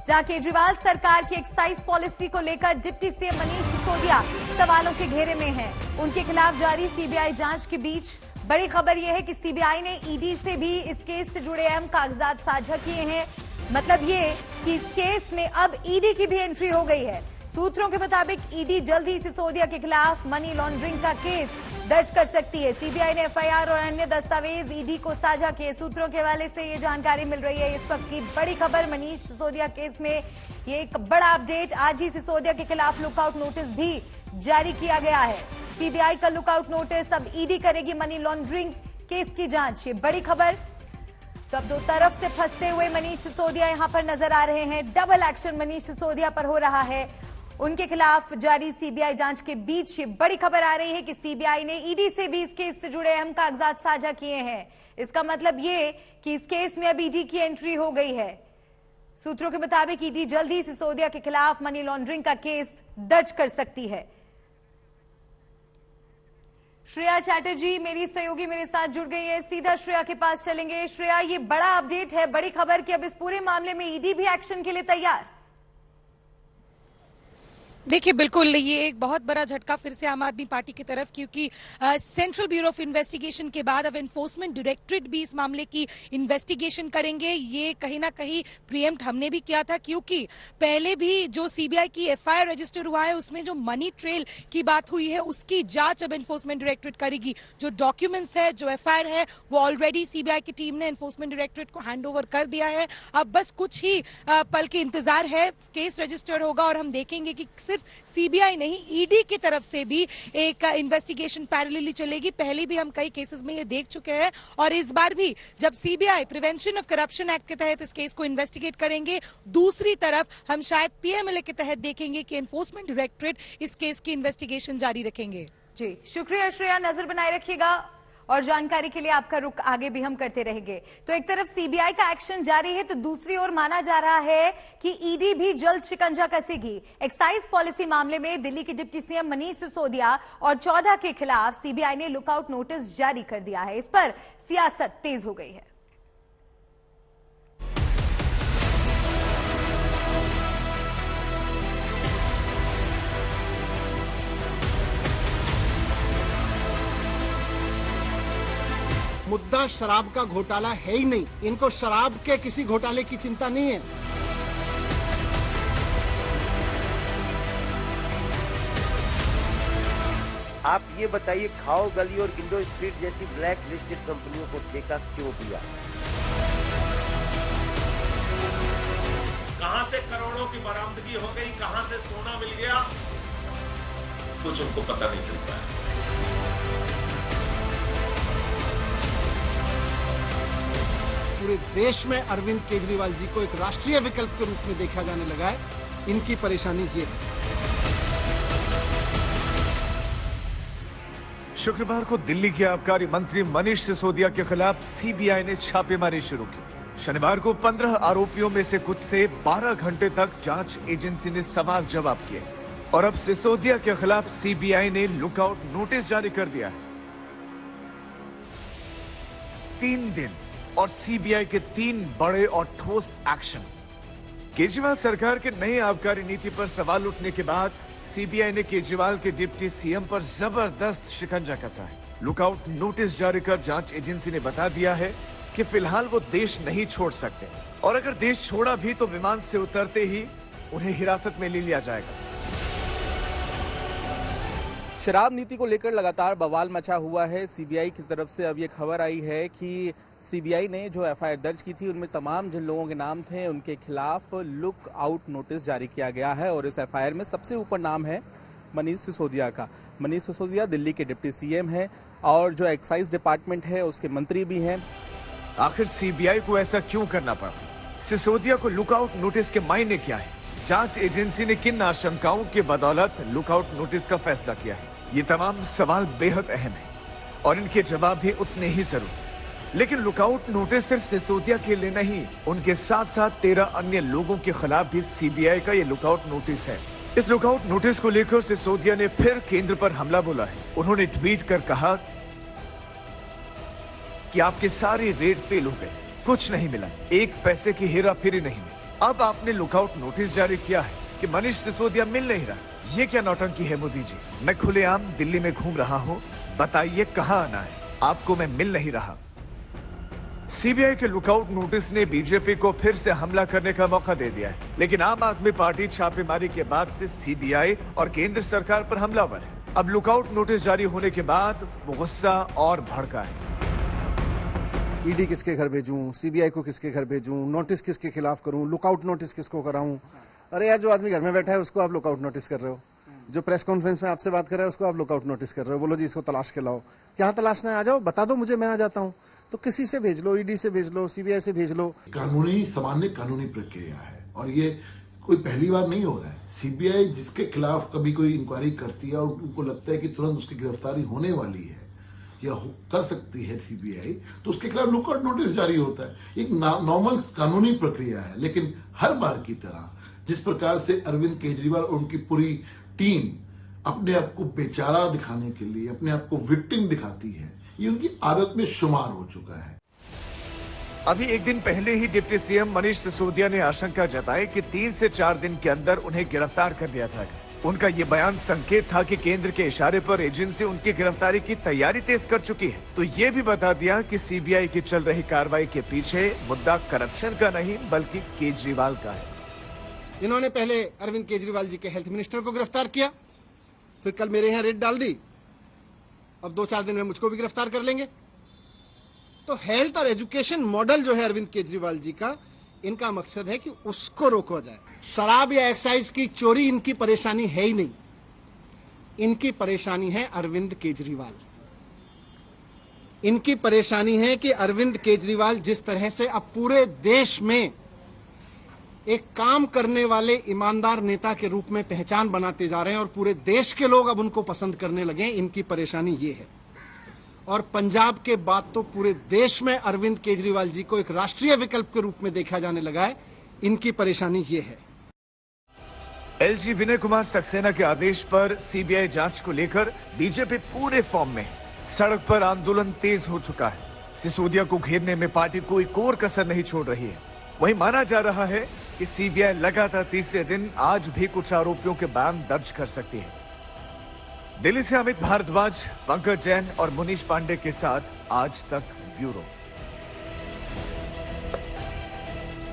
जहां केजरीवाल सरकार की एक्साइज पॉलिसी को लेकर डिप्टी सीएम मनीष सिसोदिया सवालों के घेरे में हैं। उनके खिलाफ जारी सीबीआई जांच के बीच बड़ी खबर यह है कि सीबीआई ने ईडी से भी इस केस से जुड़े अहम कागजात साझा किए हैं। मतलब ये कि इस केस में अब ईडी की भी एंट्री हो गई है। सूत्रों के मुताबिक ईडी जल्द ही सिसोदिया के खिलाफ मनी लॉन्ड्रिंग का केस दर्ज कर सकती है। सीबीआई ने एफआईआर और अन्य दस्तावेज ईडी को साझा किए। सूत्रों के हवाले से ये जानकारी मिल रही है। इस वक्त की बड़ी खबर मनीष सिसोदिया केस में ये एक बड़ा अपडेट। आज ही सिसोदिया के खिलाफ लुकआउट नोटिस भी जारी किया गया है। सीबीआई का लुकआउट नोटिस, अब ईडी करेगी मनी लॉन्ड्रिंग केस की जांच। ये बड़ी खबर। तो अब दो तरफ से फंसते हुए मनीष सिसोदिया यहां पर नजर आ रहे हैं। डबल एक्शन मनीष सिसोदिया पर हो रहा है। उनके खिलाफ जारी सीबीआई जांच के बीच ये बड़ी खबर आ रही है कि सीबीआई ने ईडी से भी इस केस से जुड़े अहम कागजात साझा किए हैं। इसका मतलब ये कि इस केस में अब ईडी की एंट्री हो गई है। सूत्रों के मुताबिक ईडी जल्द ही सिसोदिया के खिलाफ मनी लॉन्ड्रिंग का केस दर्ज कर सकती है। श्रेया चैटर्जी मेरी सहयोगी मेरे साथ जुड़ गई है। सीधा श्रेया के पास चलेंगे। श्रेया, ये बड़ा अपडेट है, बड़ी खबर कि अब इस पूरे मामले में ईडी भी एक्शन के लिए तैयार। देखिए, बिल्कुल ये एक बहुत बड़ा झटका फिर से आम आदमी पार्टी की तरफ, क्योंकि सेंट्रल ब्यूरो ऑफ इन्वेस्टिगेशन के बाद अब एनफोर्समेंट डायरेक्टरेट भी इस मामले की इन्वेस्टिगेशन करेंगे। ये कहीं ना कहीं प्रीएम्प्ट हमने भी किया था, क्योंकि पहले भी जो सीबीआई की एफआईआर रजिस्टर हुआ है उसमें जो मनी ट्रेल की बात हुई है उसकी जांच अब एनफोर्समेंट डायरेक्टरेट करेगी। जो डॉक्यूमेंट्स है, जो एफआईआर है, वो ऑलरेडी सीबीआई की टीम ने एनफोर्समेंट डायरेक्टरेट को हैंड ओवर कर दिया है। अब बस कुछ ही पल के इंतजार है, केस रजिस्टर्ड होगा और हम देखेंगे कि सिर्फ सीबीआई नहीं, ईडी की तरफ से भी एक इन्वेस्टिगेशन पैरेलली चलेगी। पहले भी हम कई केसेस में ये देख चुके हैं और इस बार भी जब CBI prevention of corruption act के तहत इस केस को इन्वेस्टिगेट करेंगे, दूसरी तरफ हम शायद पीएमएलए के तहत देखेंगे कि एनफोर्समेंट डायरेक्टरेट इस केस की इन्वेस्टिगेशन जारी रखेंगे। जी, शुक्रिया श्रेया, नजर बनाए रखिएगा और जानकारी के लिए आपका रुख आगे भी हम करते रहेंगे। तो एक तरफ सीबीआई का एक्शन जारी है, तो दूसरी ओर माना जा रहा है कि ईडी भी जल्द शिकंजा कसेगी। एक्साइज पॉलिसी मामले में दिल्ली के डिप्टी सीएम मनीष सिसोदिया और 14 के खिलाफ सीबीआई ने लुकआउट नोटिस जारी कर दिया है। इस पर सियासत तेज हो गई है। मुद्दा शराब का घोटाला है ही नहीं। इनको शराब के किसी घोटाले की चिंता नहीं है। आप ये बताइए, खाओ गली और इंडो स्ट्रीट जैसी ब्लैक लिस्टेड कंपनियों को ठेका क्यों दिया? कहां से करोड़ों की बरामदगी हो गई, कहां से सोना मिल गया, कुछ उनको पता नहीं चलता है। पूरे देश में अरविंद केजरीवाल जी को एक राष्ट्रीय विकल्प के रूप में देखा जाने लगा है। इनकी परेशानी ये है। शुक्रवार को दिल्ली के आबकारी मंत्री मनीष सिसोदिया के खिलाफ सीबीआई ने छापेमारी शुरू की। शनिवार को 15 आरोपियों में से कुछ से 12 घंटे तक जांच एजेंसी ने सवाल जवाब किए और अब सिसोदिया के खिलाफ सीबीआई ने लुकआउट नोटिस जारी कर दिया है। 3 दिन और सीबीआई के 3 बड़े और ठोस एक्शन। केजरीवाल सरकार के नई आबकारी नीति पर सवाल उठने के बाद सीबीआई ने केजरीवाल के डिप्टी सीएम पर जबरदस्त शिकंजा कसा है। लुकआउट नोटिस जारी कर जांच एजेंसी ने बता दिया है कि फिलहाल वो देश नहीं छोड़ सकते और अगर देश छोड़ा भी तो विमान से उतरते ही उन्हें हिरासत में ले लिया जाएगा। शराब नीति को लेकर लगातार बवाल मचा हुआ है। सीबीआई की तरफ से अब ये खबर आई है कि सीबीआई ने जो एफआईआर दर्ज की थी उनमें तमाम जिन लोगों के नाम थे उनके खिलाफ लुक आउट नोटिस जारी किया गया है और इस एफआईआर में सबसे ऊपर नाम है मनीष सिसोदिया का। मनीष सिसोदिया दिल्ली के डिप्टी सीएम हैं और जो एक्साइज डिपार्टमेंट है उसके मंत्री भी हैं। आखिर सीबीआई को ऐसा क्यों करना पड़ा? सिसोदिया को लुकआउट नोटिस के मायने क्या है? जांच एजेंसी ने किन आशंकाओं के बदौलत लुकआउट नोटिस का फैसला किया है? ये तमाम सवाल बेहद अहम हैं और इनके जवाब भी उतने ही जरूरी। लेकिन लुकआउट नोटिस सिर्फ सिसोदिया के लिए नहीं, उनके साथ साथ 13 अन्य लोगों के खिलाफ भी सीबीआई का ये लुकआउट नोटिस है। इस लुकआउट नोटिस को लेकर सिसोदिया ने फिर केंद्र पर हमला बोला है। उन्होंने ट्वीट कर कहा कि आपके सारे रेड फेल हो गए, कुछ नहीं मिला, 1 पैसे की हेराफेरी नहीं मिली। अब आपने लुकआउट नोटिस जारी किया है कि मनीष सिसोदिया मिल नहीं रहा। ये क्या नौटंकी है मोदी जी? मैं खुलेआम दिल्ली में घूम रहा हूँ, बताइए कहाँ आना है? आपको मैं मिल नहीं रहा। सीबीआई के लुकआउट नोटिस ने बीजेपी को फिर से हमला करने का मौका दे दिया है, लेकिन आम आदमी पार्टी छापेमारी के बाद से सीबीआई और केंद्र सरकार पर हमलावर है। अब लुकआउट नोटिस जारी होने के बाद वो गुस्सा और भड़का है। ईडी किसके घर भेजूं, सीबीआई को किसके घर भेजूं, नोटिस किसके खिलाफ करूं, लुकआउट नोटिस किसको कराऊं? अरे यार, जो आदमी घर में बैठा है उसको आप लुकआउट नोटिस कर रहे हो, जो प्रेस कॉन्फ्रेंस में आपसे बात कर रहा है उसको आप लुकआउट नोटिस कर रहे हो। बोलो जी इसको तलाश के लाओ। यहाँ तलाशना है, आ जाओ, बता दो मुझे, मैं आ जाता हूँ। तो किसी से भेज लो, ईडी से भेज लो, सीबीआई से भेज लो। कानूनी सामान्य कानूनी प्रक्रिया है और ये कोई पहली बार नहीं हो रहा है। सीबीआई जिसके खिलाफ कभी कोई इंक्वायरी करती है और उनको लगता है कि तुरंत उसकी गिरफ्तारी होने वाली है या कर सकती है सीबीआई, तो उसके खिलाफ लुकआउट नोटिस जारी होता है। एक नॉर्मल कानूनी प्रक्रिया है। लेकिन हर बार की तरह जिस प्रकार से अरविंद केजरीवाल और उनकी पूरी टीम अपने आप को बेचारा दिखाने के लिए अपने आप को विक्टिम दिखाती है, ये उनकी आदत में शुमार हो चुका है। अभी एक दिन पहले ही डिप्टी सीएम मनीष सिसोदिया ने आशंका जताई कि 3 से 4 दिन के अंदर उन्हें गिरफ्तार कर लिया जाएगा। उनका ये बयान संकेत था कि केंद्र के इशारे पर एजेंसी उनकी गिरफ्तारी की तैयारी तेज कर चुकी है। तो ये भी बता दिया कि सीबीआई की चल रही कार्रवाई के पीछे मुद्दा करप्शन का नहीं बल्कि केजरीवाल का है। इन्होंने पहले अरविंद केजरीवाल जी के हेल्थ मिनिस्टर को गिरफ्तार किया, फिर कल मेरे यहाँ रेड डाल दी, अब 2-4 दिन में मुझको भी गिरफ्तार कर लेंगे। तो हेल्थ और एजुकेशन मॉडल जो है अरविंद केजरीवाल जी का, इनका मकसद है कि उसको रोका जाए। शराब या एक्साइज की चोरी इनकी परेशानी है ही नहीं, इनकी परेशानी है अरविंद केजरीवाल। इनकी परेशानी है कि अरविंद केजरीवाल जिस तरह से अब पूरे देश में एक काम करने वाले ईमानदार नेता के रूप में पहचान बनाते जा रहे हैं और पूरे देश के लोग अब उनको पसंद करने लगे हैं, इनकी परेशानी ये है। और पंजाब के बाद तो पूरे देश में अरविंद केजरीवाल जी को एक राष्ट्रीय विकल्प के रूप में देखा जाने लगा है, इनकी परेशानी ये है। एलजी विनय कुमार सक्सेना के आदेश पर सीबीआई जांच को लेकर बीजेपी पूरे फॉर्म में है। सड़क पर आंदोलन तेज हो चुका है। सिसोदिया को घेरने में पार्टी कोई कोर कसर नहीं छोड़ रही है। वहीं माना जा रहा है कि सीबीआई लगातार तीसरे दिन आज भी कुछ आरोपियों के बयान दर्ज कर सकती है। दिल्ली से अमित भारद्वाज, पंकज जैन और मुनीश पांडे के साथ आज तक ब्यूरो।